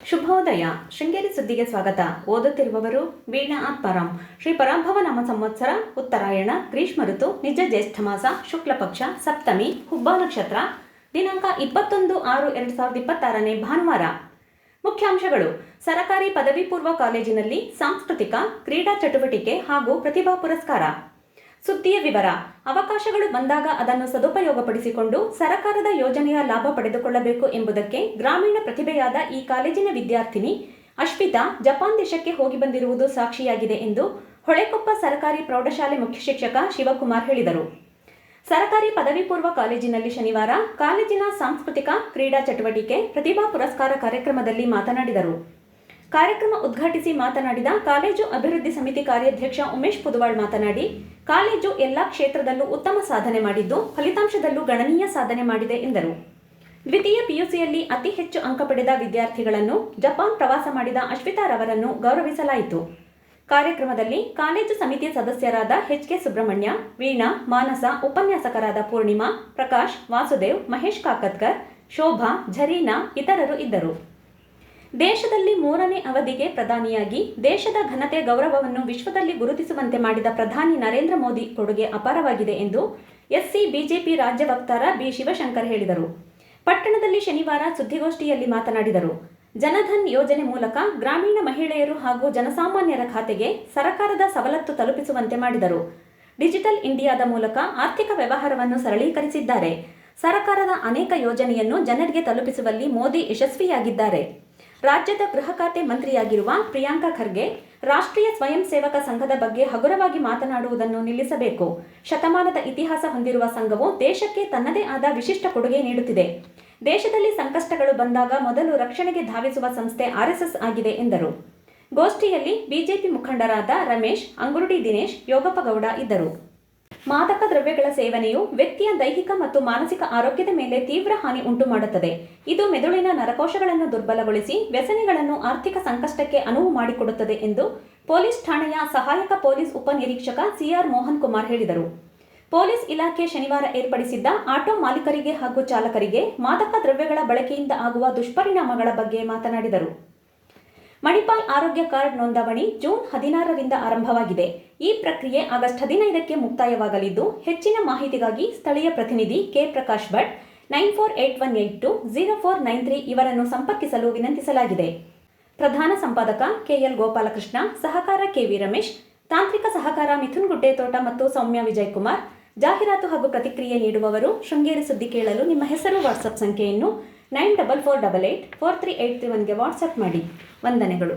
ಶುಭೋದಯ. ಶೃಂಗೇರಿ ಸುದ್ದಿಗೆ ಸ್ವಾಗತ. ಓದುತ್ತಿರುವವರು ವೀಣಾ ಆತ್ಮಾರಾಮ್. ಶ್ರೀ ಪರಾಭವ ನಾಮ ಸಂವತ್ಸರ ಉತ್ತರಾಯಣ ಗ್ರೀಷ್ಮ ಋತು ನಿಜ ಜ್ಯೇಷ್ಠ ಮಾಸ ಶುಕ್ಲ ಪಕ್ಷ ಸಪ್ತಮಿ ಹುಬ್ಬ ನಕ್ಷತ್ರ ದಿನಾಂಕ 21/6/2026 ಭಾನುವಾರ. ಮುಖ್ಯಾಂಶಗಳು: ಸರಕಾರಿ ಪದವಿ ಪೂರ್ವ ಕಾಲೇಜಿನಲ್ಲಿ ಸಾಂಸ್ಕೃತಿಕ ಕ್ರೀಡಾ ಚಟುವಟಿಕೆ ಹಾಗೂ ಪ್ರತಿಭಾ ಪುರಸ್ಕಾರ. ಸುದ್ದಿಯ ವಿವರ: ಅವಕಾಶಗಳು ಬಂದಾಗ ಅದನ್ನು ಸದುಪಯೋಗಪಡಿಸಿಕೊಂಡು ಸರಕಾರದ ಯೋಜನೆಯ ಲಾಭ ಪಡೆದುಕೊಳ್ಳಬೇಕು ಎಂಬುದಕ್ಕೆ ಗ್ರಾಮೀಣ ಪ್ರತಿಭೆಯಾದ ಈ ಕಾಲೇಜಿನ ವಿದ್ಯಾರ್ಥಿನಿ ಅಶ್ವಿತಾ ಜಪಾನ್ ದೇಶಕ್ಕೆ ಹೋಗಿ ಬಂದಿರುವುದು ಸಾಕ್ಷಿಯಾಗಿದೆ ಎಂದು ಹೊಳೆಕೊಪ್ಪ ಸರಕಾರಿ ಪ್ರೌಢಶಾಲೆ ಮುಖ್ಯ ಶಿಕ್ಷಕ ಶಿವಕುಮಾರ್ ಹೇಳಿದರು. ಸರಕಾರಿ ಪದವಿ ಪೂರ್ವ ಕಾಲೇಜಿನಲ್ಲಿ ಶನಿವಾರ ಕಾಲೇಜಿನ ಸಾಂಸ್ಕೃತಿಕ ಕ್ರೀಡಾ ಚಟುವಟಿಕೆ ಪ್ರತಿಭಾ ಪುರಸ್ಕಾರ ಕಾರ್ಯಕ್ರಮದಲ್ಲಿ ಮಾತನಾಡಿದರು. ಕಾರ್ಯಕ್ರಮ ಉದ್ಘಾಟಿಸಿ ಮಾತನಾಡಿದ ಕಾಲೇಜು ಅಭಿವೃದ್ಧಿ ಸಮಿತಿ ಕಾರ್ಯಾಧ್ಯಕ್ಷ ಉಮೇಶ್ ಪುದುವಾಳ್ ಮಾತನಾಡಿ, ಕಾಲೇಜು ಎಲ್ಲಾ ಕ್ಷೇತ್ರದಲ್ಲೂ ಉತ್ತಮ ಸಾಧನೆ ಮಾಡಿದ್ದು ಫಲಿತಾಂಶದಲ್ಲೂ ಗಣನೀಯ ಸಾಧನೆ ಮಾಡಿದೆ ಎಂದರು. ದ್ವಿತೀಯ ಪಿಯುಸಿಯಲ್ಲಿ ಅತಿ ಹೆಚ್ಚು ಅಂಕ ಪಡೆದ ವಿದ್ಯಾರ್ಥಿಗಳನ್ನು ಜಪಾನ್ ಪ್ರವಾಸ ಮಾಡಿದ ಅಶ್ವಿತಾರವರನ್ನು ಗೌರವಿಸಲಾಯಿತು. ಕಾರ್ಯಕ್ರಮದಲ್ಲಿ ಕಾಲೇಜು ಸಮಿತಿಯ ಸದಸ್ಯರಾದ ಎಚ್.ಕೆ. ಸುಬ್ರಹ್ಮಣ್ಯ, ವೀಣಾ, ಮಾನಸ, ಉಪನ್ಯಾಸಕರಾದ ಪೂರ್ಣಿಮಾ, ಪ್ರಕಾಶ್, ವಾಸುದೇವ್, ಮಹೇಶ್ ಕಾಕತ್ಕರ್, ಶೋಭಾ, ಝರೀನಾ ಇತರರು ಇದ್ದರು. ದೇಶದಲ್ಲಿ 3ನೇ ಅವಧಿಗೆ ಪ್ರಧಾನಿಯಾಗಿ ದೇಶದ ಘನತೆ ಗೌರವವನ್ನು ವಿಶ್ವದಲ್ಲಿ ಗುರುತಿಸುವಂತೆ ಮಾಡಿದ ಪ್ರಧಾನಿ ನರೇಂದ್ರ ಮೋದಿ ಕೊಡುಗೆ ಅಪಾರವಾಗಿದೆ ಎಂದು ಎಸ್ಸಿ ಬಿಜೆಪಿ ರಾಜ್ಯ ವಕ್ತಾರ ಬಿ. ಶಿವಶಂಕರ್ ಹೇಳಿದರು. ಪಟ್ಟಣದಲ್ಲಿ ಶನಿವಾರ ಸುದ್ದಿಗೋಷ್ಠಿಯಲ್ಲಿ ಮಾತನಾಡಿದರು. ಜನಧನ್ ಯೋಜನೆ ಮೂಲಕ ಗ್ರಾಮೀಣ ಮಹಿಳೆಯರು ಹಾಗೂ ಜನಸಾಮಾನ್ಯರ ಖಾತೆಗೆ ಸರಕಾರದ ಸವಲತ್ತು ತಲುಪಿಸುವಂತೆ ಮಾಡಿದರು. ಡಿಜಿಟಲ್ ಇಂಡಿಯಾದ ಮೂಲಕ ಆರ್ಥಿಕ ವ್ಯವಹಾರವನ್ನು ಸರಳೀಕರಿಸಿದ್ದಾರೆ. ಸರಕಾರದ ಅನೇಕ ಯೋಜನೆಯನ್ನು ಜನರಿಗೆ ತಲುಪಿಸುವಲ್ಲಿ ಮೋದಿ ಯಶಸ್ವಿಯಾಗಿದ್ದಾರೆ. ರಾಜ್ಯದ ಗೃಹ ಖಾತೆ ಮಂತ್ರಿಯಾಗಿರುವ ಪ್ರಿಯಾಂಕಾ ಖರ್ಗೆ ರಾಷ್ಟ್ರೀಯ ಸ್ವಯಂ ಸೇವಕ ಸಂಘದ ಬಗ್ಗೆ ಹಗುರವಾಗಿ ಮಾತನಾಡುವುದನ್ನು ನಿಲ್ಲಿಸಬೇಕು. ಶತಮಾನದ ಇತಿಹಾಸ ಹೊಂದಿರುವ ಸಂಘವು ದೇಶಕ್ಕೆ ತನ್ನದೇ ಆದ ವಿಶಿಷ್ಟ ಕೊಡುಗೆ ನೀಡುತ್ತಿದೆ. ದೇಶದಲ್ಲಿ ಸಂಕಷ್ಟಗಳು ಬಂದಾಗ ಮೊದಲು ರಕ್ಷಣೆಗೆ ಧಾವಿಸುವ ಸಂಸ್ಥೆ ಆರ್ಎಸ್ಎಸ್ ಆಗಿದೆ ಎಂದರು. ಗೋಷ್ಠಿಯಲ್ಲಿ ಬಿಜೆಪಿ ಮುಖಂಡರಾದ ರಮೇಶ್, ಅಂಗುರುಡಿ ದಿನೇಶ್, ಯೋಗಪ್ಪ ಗೌಡ ಇದ್ದರು. ಮಾದಕ ದ್ರವ್ಯಗಳ ಸೇವನೆಯು ವ್ಯಕ್ತಿಯ ದೈಹಿಕ ಮತ್ತು ಮಾನಸಿಕ ಆರೋಗ್ಯದ ಮೇಲೆ ತೀವ್ರ ಹಾನಿ ಉಂಟು ಮಾಡುತ್ತದೆ. ಇದು ಮೆದುಳಿನ ನರಕೋಶಗಳನ್ನು ದುರ್ಬಲಗೊಳಿಸಿ ವ್ಯಸನಿಗಳನ್ನು ಆರ್ಥಿಕ ಸಂಕಷ್ಟಕ್ಕೆ ಅನುವು ಮಾಡಿಕೊಡುತ್ತದೆ ಎಂದು ಪೊಲೀಸ್ ಠಾಣೆಯ ಸಹಾಯಕ ಪೊಲೀಸ್ ಉಪನಿರೀಕ್ಷಕ ಸಿಆರ್ ಮೋಹನ್ ಕುಮಾರ್ ಹೇಳಿದರು. ಪೊಲೀಸ್ ಇಲಾಖೆ ಶನಿವಾರ ಏರ್ಪಡಿಸಿದ್ದ ಆಟೋ ಮಾಲೀಕರಿಗೆ ಹಾಗೂ ಚಾಲಕರಿಗೆ ಮಾದಕ ದ್ರವ್ಯಗಳ ಬಳಕೆಯಿಂದ ಆಗುವ ದುಷ್ಪರಿಣಾಮಗಳ ಬಗ್ಗೆ ಮಾತನಾಡಿದರು. ಮಣಿಪಾಲ್ ಆರೋಗ್ಯ ಕಾರ್ಡ್ ನೋಂದಣಿ ಜೂನ್ 16ರಿಂದ ಆರಂಭವಾಗಿದೆ. ಈ ಪ್ರಕ್ರಿಯೆ ಆಗಸ್ಟ್ 15ಕ್ಕೆ ಮುಕ್ತಾಯವಾಗಲಿದ್ದು, ಹೆಚ್ಚಿನ ಮಾಹಿತಿಗಾಗಿ ಸ್ಥಳೀಯ ಪ್ರತಿನಿಧಿ ಕೆ. ಪ್ರಕಾಶ್ ಭಟ್ 9481820493 ಇವರನ್ನು ಸಂಪರ್ಕಿಸಲು ವಿನಂತಿಸಲಾಗಿದೆ. ಪ್ರಧಾನ ಸಂಪಾದಕ ಕೆಎಲ್ ಗೋಪಾಲಕೃಷ್ಣ, ಸಹಕಾರ ಕೆವಿ ರಮೇಶ್, ತಾಂತ್ರಿಕ ಸಹಕಾರ ಮಿಥುನ್ ಗುಡ್ಡೇತೋಟ ಮತ್ತು ಸೌಮ್ಯ ವಿಜಯಕುಮಾರ್. ಜಾಹೀರಾತು ಹಾಗೂ ಪ್ರತಿಕ್ರಿಯೆ ನೀಡುವವರು ಶೃಂಗೇರಿ ಸುದ್ದಿ ಕೇಳಲು ನಿಮ್ಮ ಹೆಸರು ವಾಟ್ಸಪ್ ಸಂಖ್ಯೆಯನ್ನು 9448843831ಗೆ ವಾಟ್ಸಪ್ ಮಾಡಿ. ವಂದನೆಗಳು.